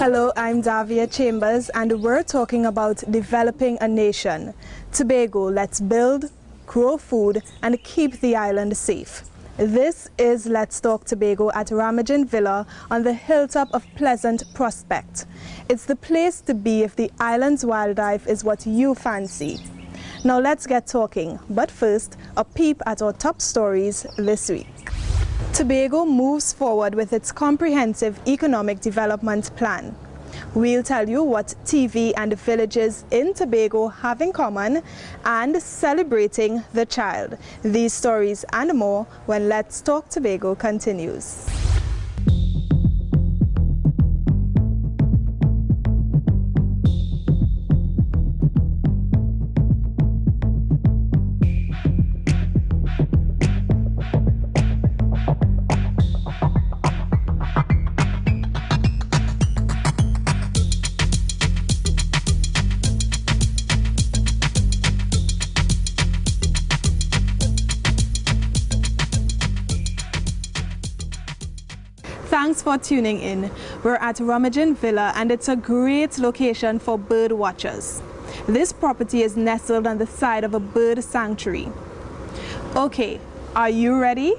Hello, I'm Davia Chambers, and we're talking about developing a nation. Tobago, let's build, grow food, and keep the island safe. This is Let's Talk Tobago at Ramajan Villa on the hilltop of Pleasant Prospect. It's the place to be if the island's wildlife is what you fancy. Now let's get talking, but first, a peep at our top stories this week. Tobago moves forward with its comprehensive economic development plan. We'll tell you what TV and villages in Tobago have in common and celebrating the child. These stories and more when Let's Talk Tobago continues. Thanks for tuning in. We're at Ramajan Villa and it's a great location for bird watchers. This property is nestled on the side of a bird sanctuary. Okay, are you ready?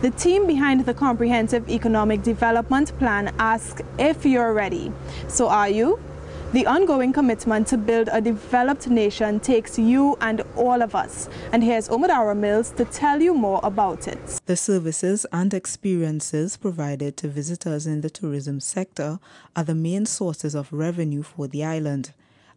The team behind the Comprehensive Economic Development Plan asks if you're ready. So are you? The ongoing commitment to build a developed nation takes you and all of us. And here's Omadara Mills to tell you more about it. The services and experiences provided to visitors in the tourism sector are the main sources of revenue for the island.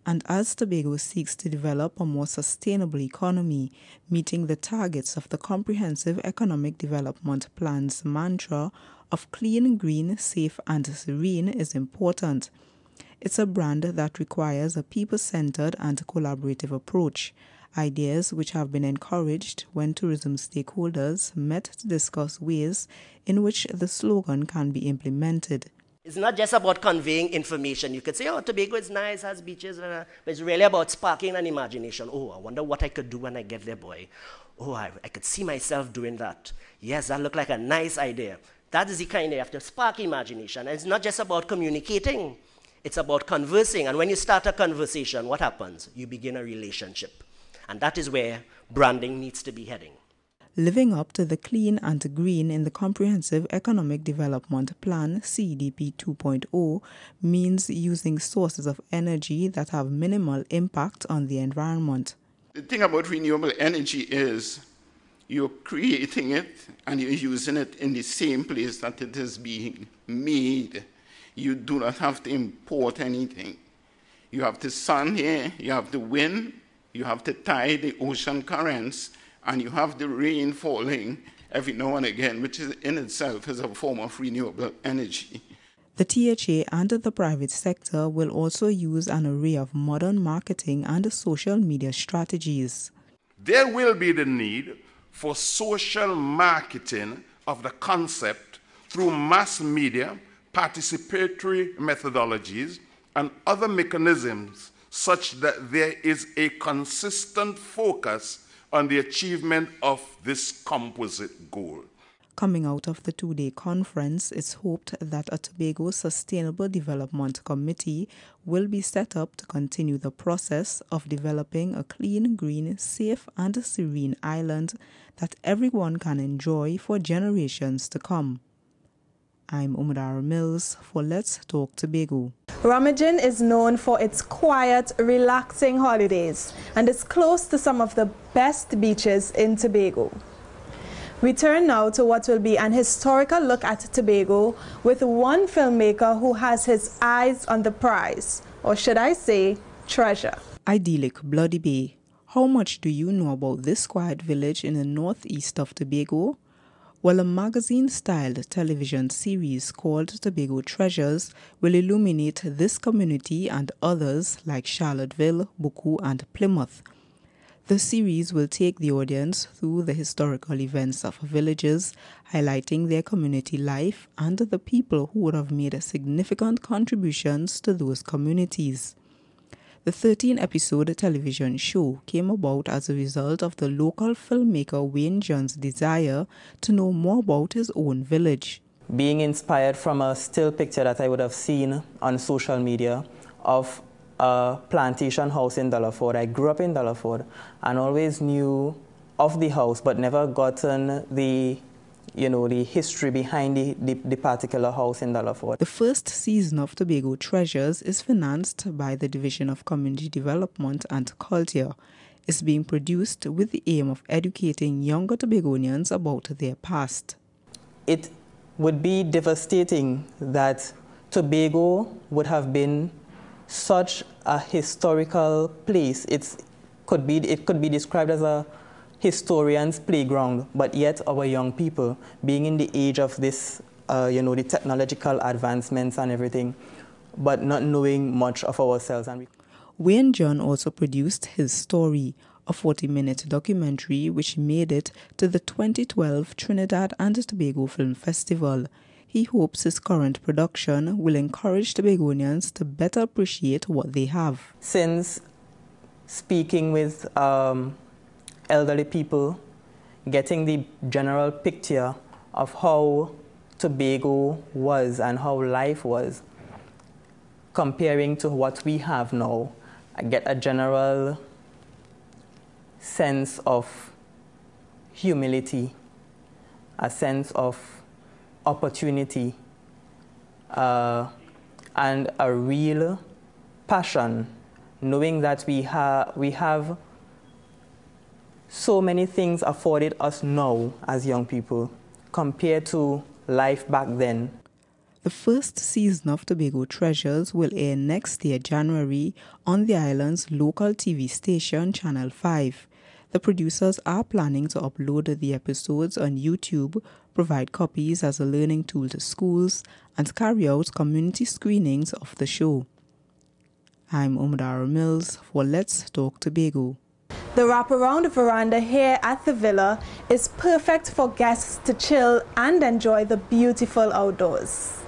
And as Tobago seeks to develop a more sustainable economy, meeting the targets of the Comprehensive Economic Development Plan's mantra of clean, green, safe and serene is important. It's a brand that requires a people-centered and collaborative approach, ideas which have been encouraged when tourism stakeholders met to discuss ways in which the slogan can be implemented. It's not just about conveying information. You could say, oh, Tobago is nice, has beaches, but it's really about sparking an imagination. Oh, I wonder what I could do when I get there, boy. Oh, I could see myself doing that. Yes, that looked like a nice idea. That is the kind of, you have to spark imagination. And it's not just about communicating. It's about conversing, and when you start a conversation, what happens? You begin a relationship. And that is where branding needs to be heading. Living up to the clean and green in the Comprehensive Economic Development Plan, CEDP 2.0, means using sources of energy that have minimal impact on the environment. The thing about renewable energy is you're creating it and you're using it in the same place that it is being made. You do not have to import anything. You have the sun here, you have the wind, you have the tide, the ocean currents, and you have the rain falling every now and again, which is in itself is a form of renewable energy. The THA and the private sector will also use an array of modern marketing and social media strategies. There will be the need for social marketing of the concept through mass media, participatory methodologies, and other mechanisms such that there is a consistent focus on the achievement of this composite goal. Coming out of the two-day conference, it's hoped that a Tobago Sustainable Development Committee will be set up to continue the process of developing a clean, green, safe and serene island that everyone can enjoy for generations to come. I'm Omadara Mills for Let's Talk Tobago. Ramajan is known for its quiet, relaxing holidays and is close to some of the best beaches in Tobago. We turn now to what will be an historical look at Tobago with one filmmaker who has his eyes on the prize, or should I say, treasure. Idyllic Bloody Bay. How much do you know about this quiet village in the northeast of Tobago? Well, a magazine-styled television series called Tobago Treasures will illuminate this community and others like Charlottesville, Buku and Plymouth. The series will take the audience through the historical events of villages, highlighting their community life and the people who would have made significant contributions to those communities. The 13-episode television show came about as a result of the local filmmaker Wayne John's desire to know more about his own village. being inspired from a still picture that I would have seen on social media of a plantation house in Dallaford. I grew up in Dallaford and always knew of the house, but never gotten the history behind the particular house in Dallaford. The first season of Tobago Treasures is financed by the Division of Community Development and Culture. It's being produced with the aim of educating younger Tobagonians about their past. It would be devastating that Tobago would have been such a historical place. It could be described as a historian's playground, but yet our young people, being in the age of this, the technological advancements and everything, but not knowing much of ourselves. Wayne John also produced his story, a 40-minute documentary which made it to the 2012 Trinidad and Tobago Film Festival. He hopes his current production will encourage Tobagonians to better appreciate what they have. Since speaking with elderly people, getting the general picture of how Tobago was and how life was, comparing to what we have now, I get a general sense of humility, a sense of opportunity, and a real passion, knowing that we have so many things afforded us now as young people compared to life back then. The first season of Tobago Treasures will air next year, January, on the island's local TV station, Channel 5. The producers are planning to upload the episodes on YouTube, provide copies as a learning tool to schools, and carry out community screenings of the show. I'm Omodara Mills for Let's Talk Tobago. The wraparound veranda here at the villa is perfect for guests to chill and enjoy the beautiful outdoors.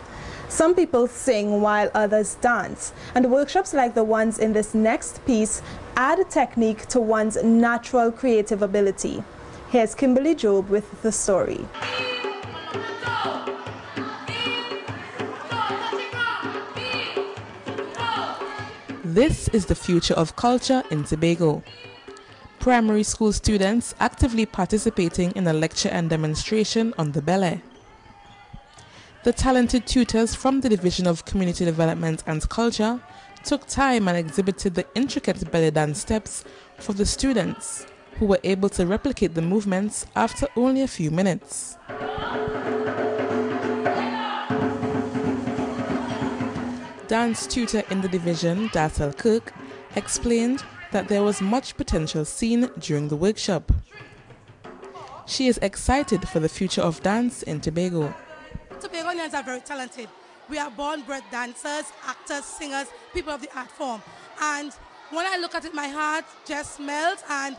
Some people sing while others dance, and workshops like the ones in this next piece add technique to one's natural creative ability. Here's Kimberly Job with the story. This is the future of culture in Tobago. Primary school students actively participating in a lecture and demonstration on the belly. The talented tutors from the Division of Community Development and Culture took time and exhibited the intricate belly dance steps for the students, who were able to replicate the movements after only a few minutes. Dance tutor in the division, Datel Cook, explained that there was much potential seen during the workshop. She is excited for the future of dance in Tobago. Tobagonians are very talented. We are born-bred dancers, actors, singers, people of the art form. And when I look at it, my heart just melts, and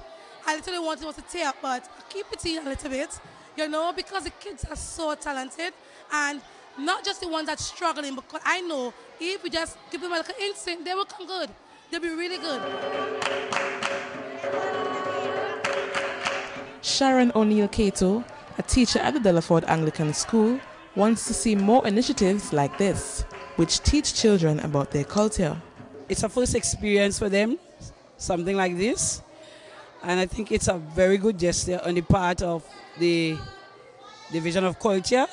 I literally want to tear up, but I keep it in a little bit, because the kids are so talented, and not just the ones that's struggling, because I know if we just give them a little instinct, they will come good. They'll be really good. Sharon O'Neill Cato, a teacher at the Dallaford Anglican School, wants to see more initiatives like this, which teach children about their culture. It's a first experience for them, something like this. And I think it's a very good gesture on the part of the Division of Culture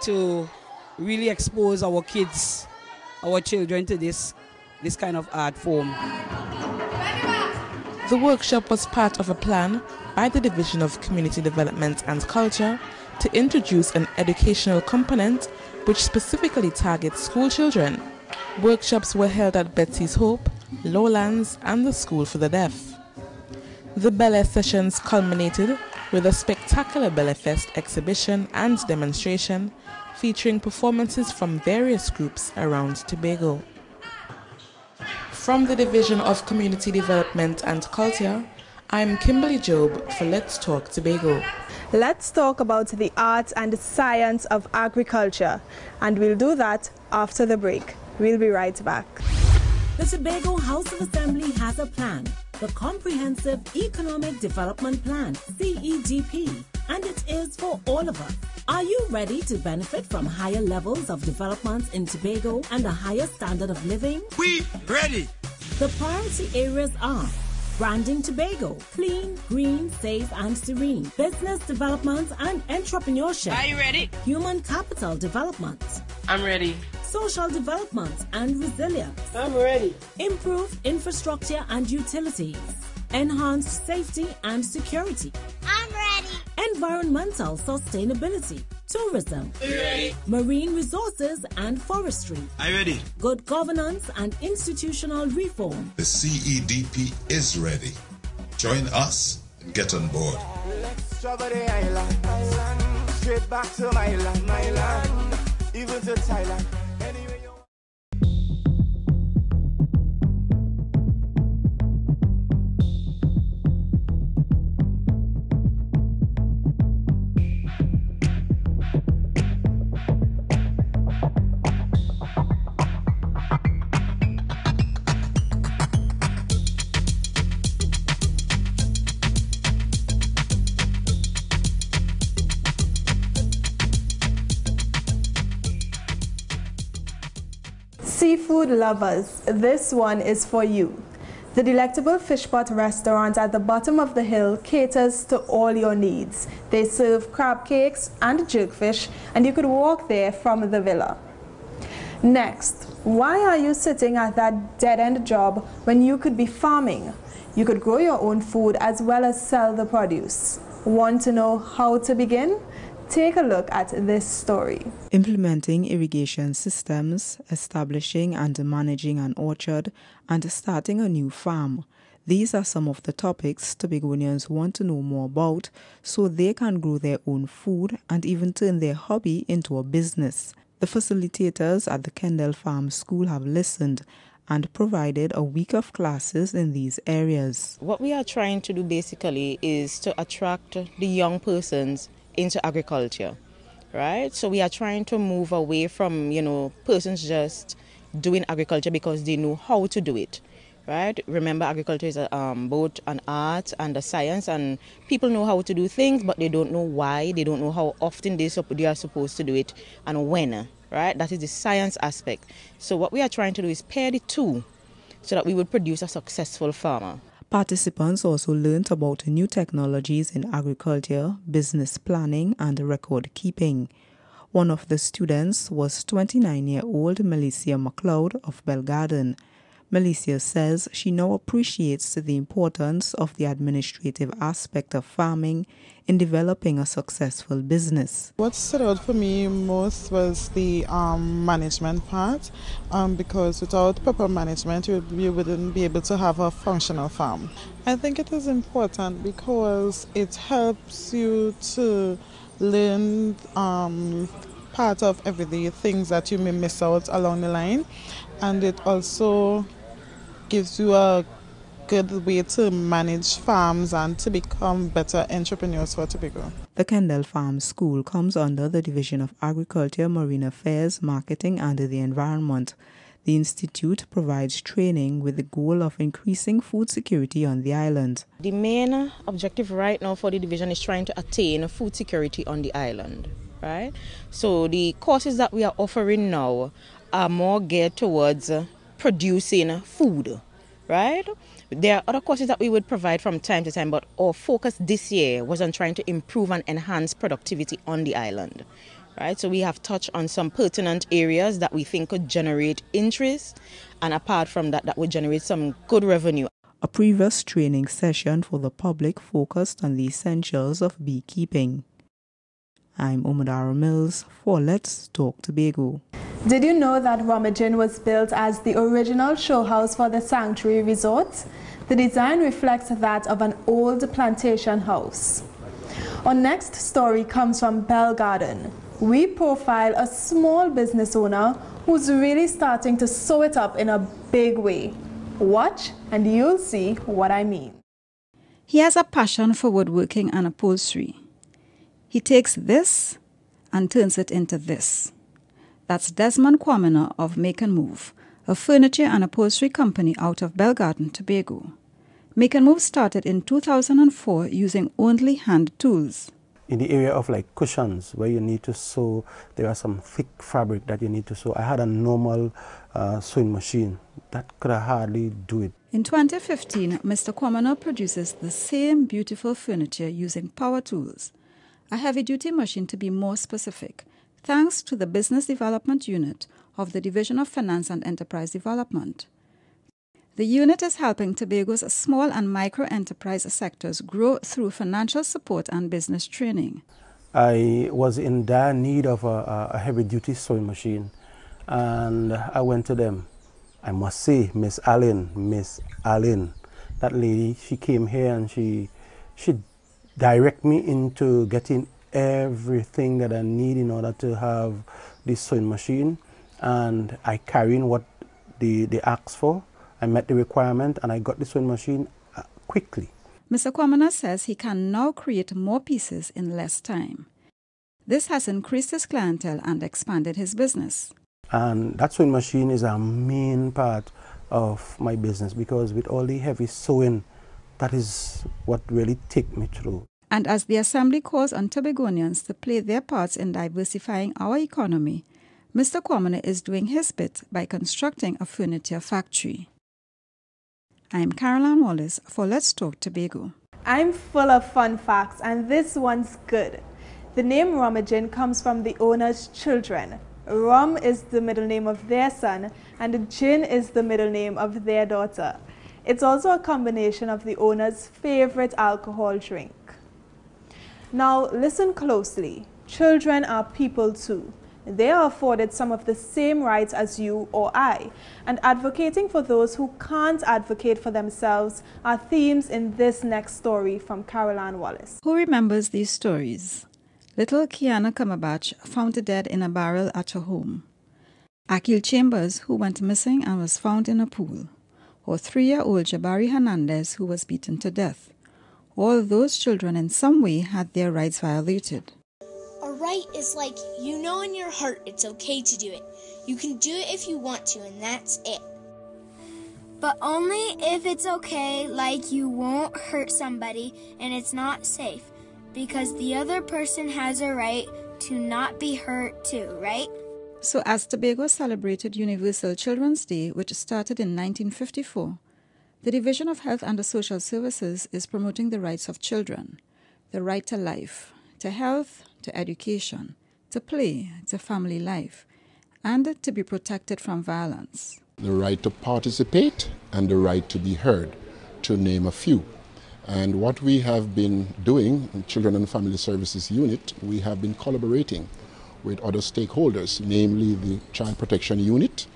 to really expose our kids, our children to this kind of art form. The workshop was part of a plan by the Division of Community Development and Culture to introduce an educational component which specifically targets school children. Workshops were held at Betsy's Hope, Lowlands, and the School for the Deaf. The ballet sessions culminated with a spectacular Ballet Fest exhibition and demonstration featuring performances from various groups around Tobago. From the Division of Community Development and Culture, I'm Kimberly Job for Let's Talk Tobago. Let's talk about the art and science of agriculture, and we'll do that after the break. We'll be right back. The Tobago House of Assembly has a plan, the Comprehensive Economic Development Plan, CEDP, and it is for all of us. Are you ready to benefit from higher levels of development in Tobago and a higher standard of living? We ready! The priority areas are branding Tobago, clean, green, safe and serene, business development and entrepreneurship. Are you ready? Human capital development. I'm ready. Social development and resilience. I'm ready. Improved infrastructure and utilities. Enhanced safety and security. I'm ready. Environmental sustainability. Tourism. Are you ready? Marine resources and forestry. Are you ready? Good governance and institutional reform. The CEDP is ready. Join us and get on board. Let's travel the island, straight back to my land, even to Thailand. Anyway, Seafood lovers, this one is for you. The delectable Fishpot restaurant at the bottom of the hill caters to all your needs. They serve crab cakes and jerkfish, and you could walk there from the villa. Next, why are you sitting at that dead-end job when you could be farming? You could grow your own food as well as sell the produce. Want to know how to begin? Take a look at this story. Implementing irrigation systems, establishing and managing an orchard, and starting a new farm. These are some of the topics Tobagonians want to know more about so they can grow their own food and even turn their hobby into a business. The facilitators at the Kendall Farm School have listened and provided a week of classes in these areas. What we are trying to do basically is to attract the young persons into agriculture, right? So we are trying to move away from, persons just doing agriculture because they know how to do it, right? Remember, agriculture is both an art and a science, and people know how to do things, but they don't know why, they don't know how often they are supposed to do it and when, right? That is the science aspect. So what we are trying to do is pair the two so that we would produce a successful farmer. Participants also learned about new technologies in agriculture, business planning, and record keeping. One of the students was 29-year-old Melissa McLeod of Belgarden. Melissa says she now appreciates the importance of the administrative aspect of farming in developing a successful business. What stood out for me most was the management part, because without proper management you wouldn't be able to have a functional farm. I think it is important because it helps you to learn part of everyday things that you may miss out along the line, and it also gives you a good way to manage farms and to become better entrepreneurs for Tobago. The Kendall Farm School comes under the Division of Agriculture, Marine Affairs, Marketing and the Environment. The institute provides training with the goal of increasing food security on the island. The main objective right now for the division is trying to attain food security on the island, right? So the courses that we are offering now are more geared towards producing food, right? There are other courses that we would provide from time to time, but our focus this year was on trying to improve and enhance productivity on the island, right? So we have touched on some pertinent areas that we think could generate interest, and apart from that, that would generate some good revenue. A previous training session for the public focused on the essentials of beekeeping. I'm Omadara Mills for Let's Talk Tobago. Did you know that Rummagin was built as the original show house for the Sanctuary Resort? The design reflects that of an old plantation house. Our next story comes from Belgarden. We profile a small business owner who's really starting to sew it up in a big way. Watch and you'll see what I mean. He has a passion for woodworking and upholstery. He takes this and turns it into this. That's Desmond Kwamina of Make and Move, a furniture and upholstery company out of Belgarden, Tobago. Make and Move started in 2004 using only hand tools. in the area of like cushions where you need to sew, there are some thick fabric that you need to sew. I had a normal sewing machine that could hardly do it. In 2015, Mr. Kwamana produces the same beautiful furniture using power tools, a heavy-duty machine to be more specific, thanks to the Business Development Unit of the Division of Finance and Enterprise Development. The unit is helping Tobago's small and micro-enterprise sectors grow through financial support and business training. I was in dire need of a heavy-duty sewing machine, and I went to them. I must say, Miss Allen, that lady, she came here and she directed me into getting everything that I need in order to have this sewing machine, and I carried in what they asked for. I met the requirement and I got the sewing machine quickly. Mr. Kwamana says he can now create more pieces in less time. This has increased his clientele and expanded his business. And that sewing machine is a main part of my business because with all the heavy sewing, that is what really takes me through. And as the Assembly calls on Tobagonians to play their parts in diversifying our economy, Mr. Kwamana is doing his bit by constructing a furniture factory. I'm Caroline Wallace for Let's Talk Tobago. I'm full of fun facts, and this one's good. The name Rumagin comes from the owner's children. Rum is the middle name of their son, and Gin is the middle name of their daughter. It's also a combination of the owner's favorite alcohol drink. Now, listen closely. Children are people too. They are afforded some of the same rights as you or I, and advocating for those who can't advocate for themselves are themes in this next story from Caroline Wallace. Who remembers these stories? Little Kiana Kamabach found dead in a barrel at her home. Akil Chambers, who went missing and was found in a pool. Or 3-year-old Jabari Hernandez, who was beaten to death. All those children in some way had their rights violated. A right is like, you know in your heart it's okay to do it. You can do it if you want to, and that's it. But only if it's okay, like you won't hurt somebody and it's not safe. Because the other person has a right to not be hurt too, right? So as Tobago celebrated Universal Children's Day, which started in 1954, the Division of Health and Social Services is promoting the rights of children, the right to life, to health, to education, to play, to family life, and to be protected from violence. The right to participate and the right to be heard, to name a few. And what we have been doing in Children and Family Services Unit, we have been collaborating with other stakeholders, namely the Child Protection Unit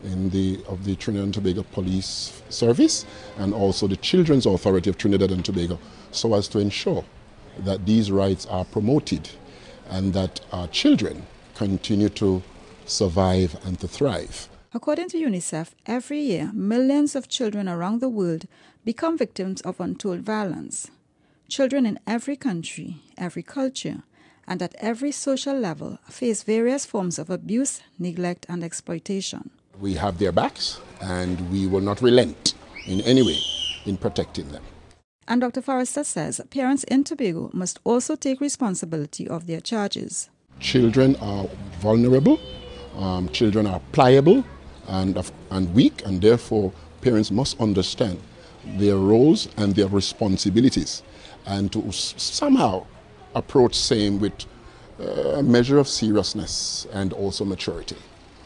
of the Trinidad and Tobago Police Service and also the Children's Authority of Trinidad and Tobago, so as to ensure that these rights are promoted and that our children continue to survive and to thrive. According to UNICEF, every year, millions of children around the world become victims of untold violence. Children in every country, every culture, and at every social level face various forms of abuse, neglect, and exploitation. We have their backs, and we will not relent in any way in protecting them. And Dr. Forrester says parents in Tobago must also take responsibility of their charges. Children are vulnerable, children are pliable and weak, and therefore parents must understand their roles and their responsibilities and to somehow approach same with a measure of seriousness and also maturity,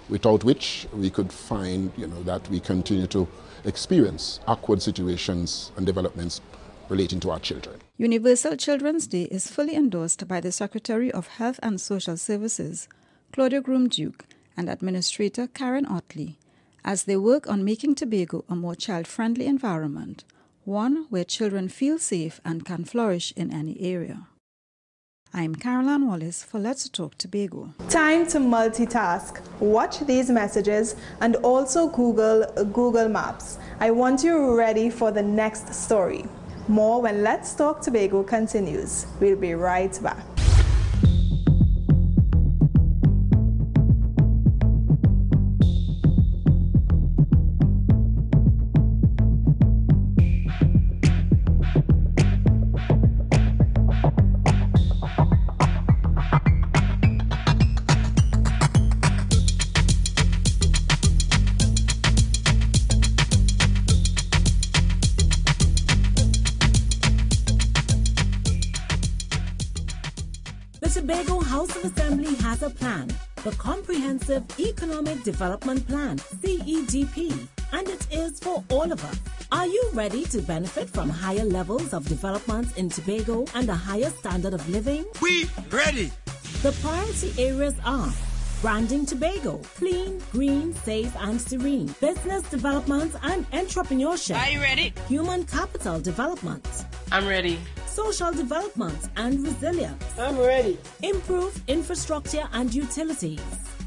without which we could find that we continue to experience awkward situations and developments relating to our children. Universal Children's Day is fully endorsed by the Secretary of Health and Social Services, Claudia Groom-Duke, and Administrator Karen Otley, as they work on making Tobago a more child-friendly environment, one where children feel safe and can flourish in any area. I'm Caroline Wallace for Let's Talk Tobago. Time to multitask. Watch these messages and also Google Maps. I want you ready for the next story. More when Let's Talk Tobago continues. We'll be right back. The Tobago House of Assembly has a plan, the Comprehensive Economic Development Plan, CEDP, and it is for all of us. Are you ready to benefit from higher levels of development in Tobago and a higher standard of living? We ready! The priority areas are branding Tobago, clean, green, safe and serene, business development and entrepreneurship. Are you ready? Human capital development. I'm ready. Social development and resilience. I'm ready. Improved infrastructure and utilities.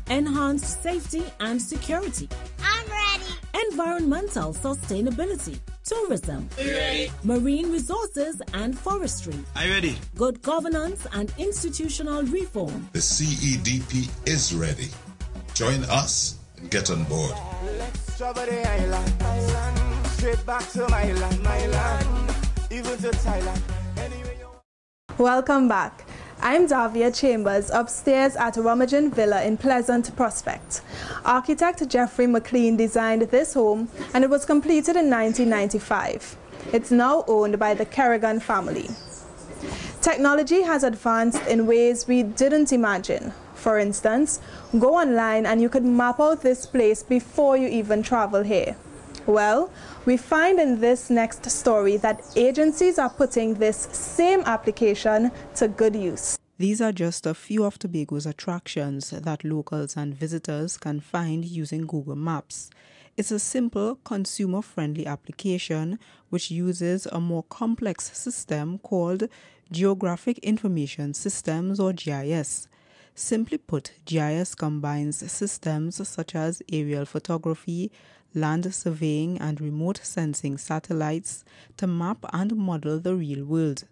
Enhanced safety and security. I'm ready. Environmental sustainability. Tourism. Are you ready? Marine resources and forestry. Are you ready? Good governance and institutional reform. The CEDP is ready. Join us and get on board. Let's travel the island, straight back to my land, even to Thailand. Welcome back. I'm Davia Chambers, upstairs at Rummagin Villa in Pleasant Prospect. Architect Jeffrey McLean designed this home and it was completed in 1995. It's now owned by the Kerrigan family. Technology has advanced in ways we didn't imagine. For instance, go online and you could map out this place before you even travel here. Well, we find in this next story that agencies are putting this same application to good use. These are just a few of Tobago's attractions that locals and visitors can find using Google Maps. It's a simple, consumer-friendly application which uses a more complex system called Geographic Information Systems or GIS. Simply put, GIS combines systems such as aerial photography, land surveying and remote sensing satellites to map and model the real world.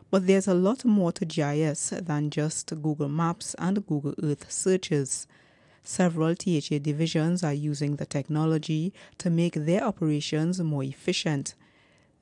But there's a lot more to GIS than just Google Maps and Google Earth searches. Several THA divisions are using the technology to make their operations more efficient.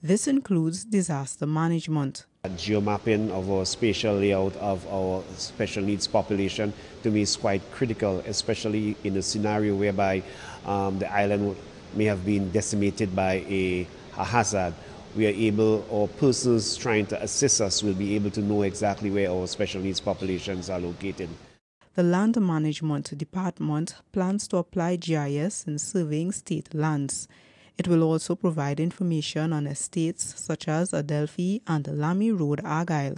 This includes disaster management. Geomapping of our spatial layout of our special needs population to me is quite critical, especially in a scenario whereby the island may have been decimated by a hazard. We are able, or persons trying to assist us will be able to know exactly where our special needs populations are located. The Land Management Department plans to apply GIS in surveying state lands. It will also provide information on estates such as Adelphi and Lamy Road, Argyle.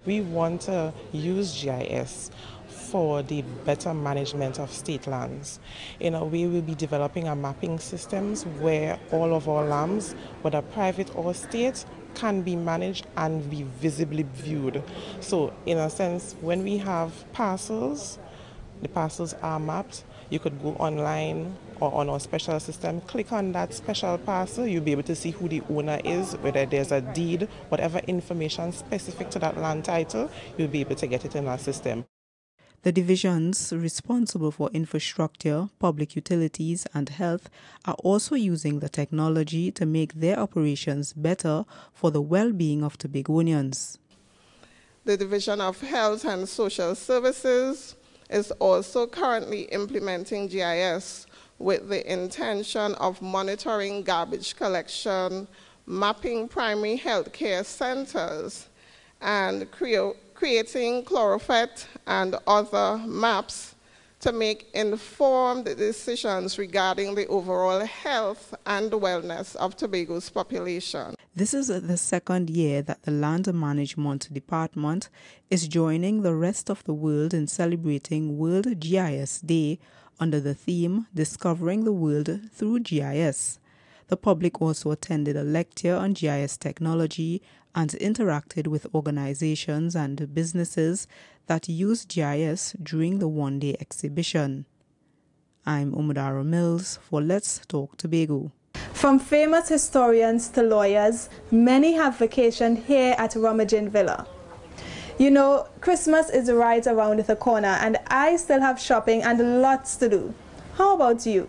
We want to use GIS for the better management of state lands. In a way, we'll be developing a mapping systems where all of our lands, whether private or state, can be managed and be visibly viewed. So in a sense, when we have parcels, the parcels are mapped. You could go online or on our special system, click on that special parcel, you'll be able to see who the owner is, whether there's a deed, whatever information specific to that land title, you'll be able to get it in our system. The divisions responsible for infrastructure, public utilities and health are also using the technology to make their operations better for the well-being of Tobagonians. The Division of Health and Social Services is also currently implementing GIS with the intention of monitoring garbage collection, mapping primary health care centers, and creating chlorophet and other maps to make informed decisions regarding the overall health and wellness of Tobago's population. This is the second year that the Land Management Department is joining the rest of the world in celebrating World GIS Day under the theme Discovering the World Through GIS. The public also attended a lecture on GIS technology and interacted with organizations and businesses that use GIS during the one-day exhibition. I'm Umudaro Mills for Let's Talk Tobago. From famous historians to lawyers, many have vacationed here at Rummagin Villa. You know, Christmas is right around the corner and I still have shopping and lots to do. How about you?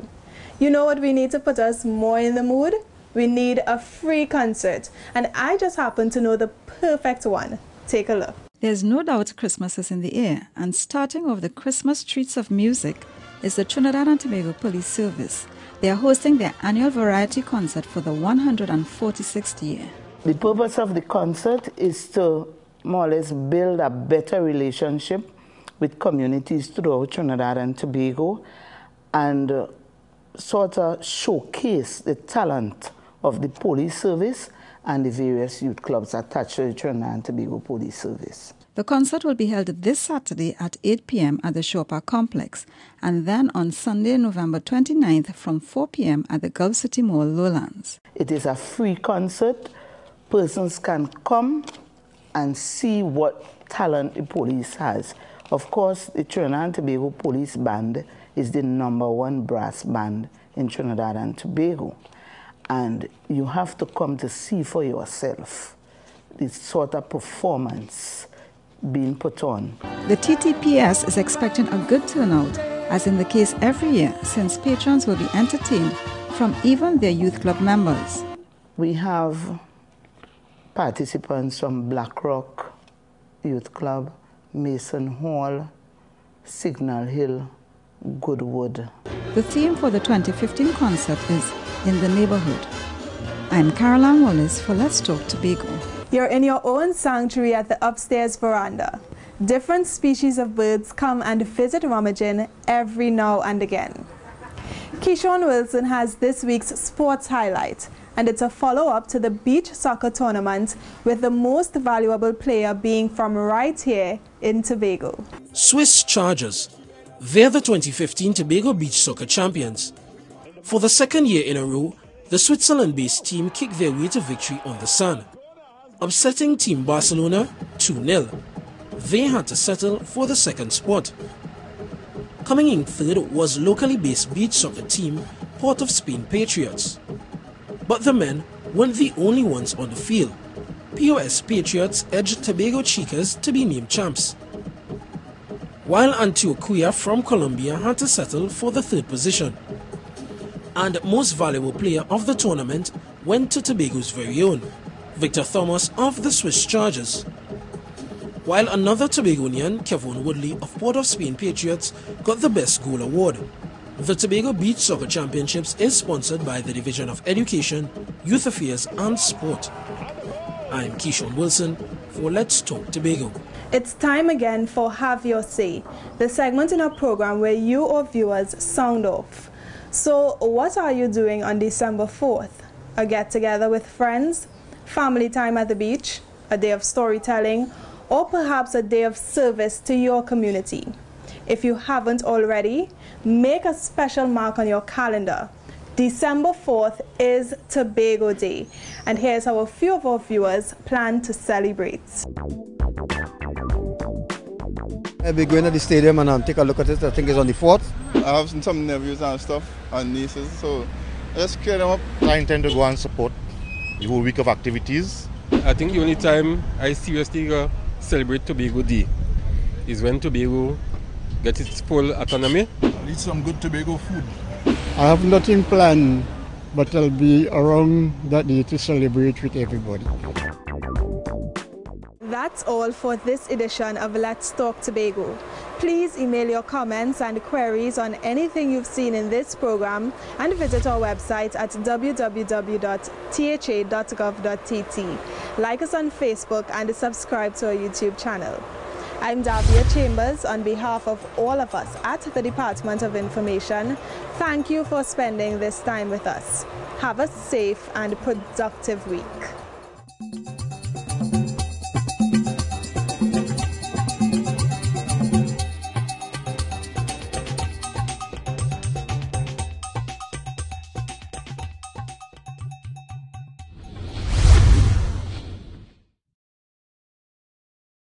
You know what we need to put us more in the mood? We need a free concert, and I just happen to know the perfect one. Take a look. There's no doubt Christmas is in the air, and starting off the Christmas streets of music is the Trinidad and Tobago Police Service. They are hosting their annual variety concert for the 146th year. The purpose of the concert is to more or less build a better relationship with communities throughout Trinidad and Tobago and sort of showcase the talent of the police service and the various youth clubs attached to the Trinidad and Tobago Police Service. The concert will be held this Saturday at 8 p.m. at the Shore Park Complex and then on Sunday, November 29th from 4 p.m. at the Gulf City Mall, Lowlands. It is a free concert. Persons can come and see what talent the police has. Of course, the Trinidad and Tobago Police Band is the #1 brass band in Trinidad and Tobago. And you have to come to see for yourself this sort of performance being put on. The TTPS is expecting a good turnout, as in the case every year, since patrons will be entertained from even their youth club members. We have participants from Black Rock Youth Club, Mason Hall, Signal Hill, Goodwood. The theme for the 2015 concert is In the Neighborhood. I'm Caroline Wallace for Let's Talk Tobago. You're in your own sanctuary at the upstairs veranda. Different species of birds come and visit Rummaging every now and again. Keyshawn Wilson has this week's sports highlight, and it's a follow-up to the beach soccer tournament with the most valuable player being from right here in Tobago. Swiss Chargers. They're the 2015 Tobago Beach Soccer champions. For the second year in a row, the Switzerland-based team kicked their way to victory on the Sun, upsetting Team Barcelona 2-0. They had to settle for the second spot. Coming in third was locally based beach soccer team Port of Spain Patriots. But the men weren't the only ones on the field. POS Patriots edged Tobago Chicas to be named champs, while Antioquia from Colombia had to settle for the third position. And most valuable player of the tournament went to Tobago's very own, Victor Thomas of the Swiss Chargers. While another Tobagonian, Kevin Woodley of Port of Spain Patriots, got the Best Goal Award. The Tobago Beach Soccer Championships is sponsored by the Division of Education, Youth Affairs and Sport. I'm Keyshawn Wilson for Let's Talk Tobago. It's time again for Have Your Say, the segment in our program where you or viewers sound off. So what are you doing on December 4th? A get-together with friends? Family time at the beach? A day of storytelling? Or perhaps a day of service to your community? If you haven't already, make a special mark on your calendar. December 4th is Tobago Day, and here's how a few of our viewers plan to celebrate. I'll be going to the stadium and take a look at it. I think it's on the 4th. I have some nephews and stuff and nieces, so I just clear them up. I intend to go and support the whole week of activities. I think the only time I seriously celebrate Tobago Day is when Tobago gets its full autonomy. I'll eat some good Tobago food. I have nothing planned, but I'll be around that day to celebrate with everybody. That's all for this edition of Let's Talk Tobago. Please email your comments and queries on anything you've seen in this program and visit our website at www.tha.gov.tt. Like us on Facebook and subscribe to our YouTube channel. I'm Davia Chambers on behalf of all of us at the Department of Information. Thank you for spending this time with us. Have a safe and productive week.